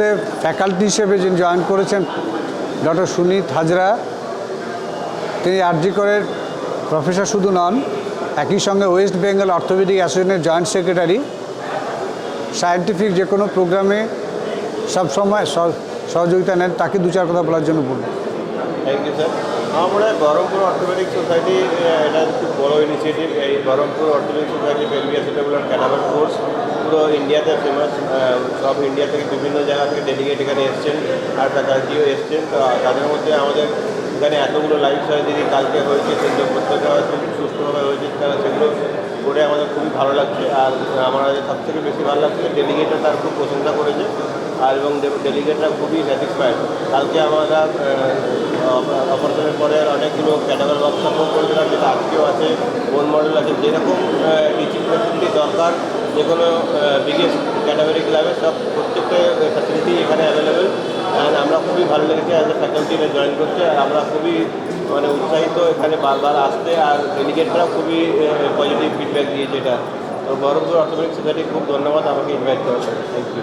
মধ্যে ফ্যাকাল্টি হিসেবে যিনি জয়েন করেছেন ডক্টর সুনীত হাজরা, তিনি আরজি করের প্রফেসর শুধু নন, একই সঙ্গে ওয়েস্ট বেঙ্গল অর্থোপেডিক অ্যাসোসিয়েশনের জয়েন্ট সেক্রেটারি। সায়েন্টিফিক যে কোনো প্রোগ্রামে সবসময় সহযোগিতা নেন। তাকে দু চার কথা বলার জন্য বলুন। Thank you sir. আমার মনে হয় বহরমপুর অর্থোপেডিক সোসাইটি এটা খুব বড়ো ইনিশিয়েটিভ। এই Baharampur orthopaedic society পেলভিয়াস অ্যাসেটেবল cadaver course পুরো ইন্ডিয়াতে ফেমাস। সব ইন্ডিয়া থেকে বিভিন্ন জায়গা থেকে ডেলিগেট এখানে এসছেন আর ফ্যাকাল্টিও এসছেন। তো তাদের মধ্যে আমাদের এখানে এতগুলো লাইভ সার্জারি কালকে হয়েছে, সেগুলো প্রত্যেকটা খুব সুস্থভাবে হয়েছে, তারা সেগুলো করে আমাদের খুবই ভালো লাগছে। আর আমার সবথেকে বেশি ভালো লাগছে ডেলিগেটরা তার খুব প্রশংসা করেছে আর এবং ডেলিগেটরা খুবই স্যাটিসফাইড। কালকে আমরা অপারেশনের পরে অনেকগুলো ক্যাটাগরি ওয়ার্কশপও করেছিলাম, যেটা আজকেও আছে, বোন মডেল আছে। যেরকম টিচিং ফ্যাসিলিটি দরকার যে কোনো বিগেস্ট ক্যাটাগরি ক্লাবে সব প্রত্যেকটা ফ্যাসিলিটি এখানে অ্যাভেলেবেল। অ্যান্ড আমরা খুবই ভালো লেগেছে অ্যাজ এ ফ্যাকাল্টিরা জয়েন করছে। আর আমরা খুবই উৎসাহিত এখানে বারবার আসতে, আর ডেলিগেটরা খুবই পজিটিভ ফিডব্যাক দিয়েছে এটা। তো বহরমপুর অর্থোপেডিক সোসাইটি খুব ধন্যবাদ আমাকে ইনভাইট করার জন্য। Thank you.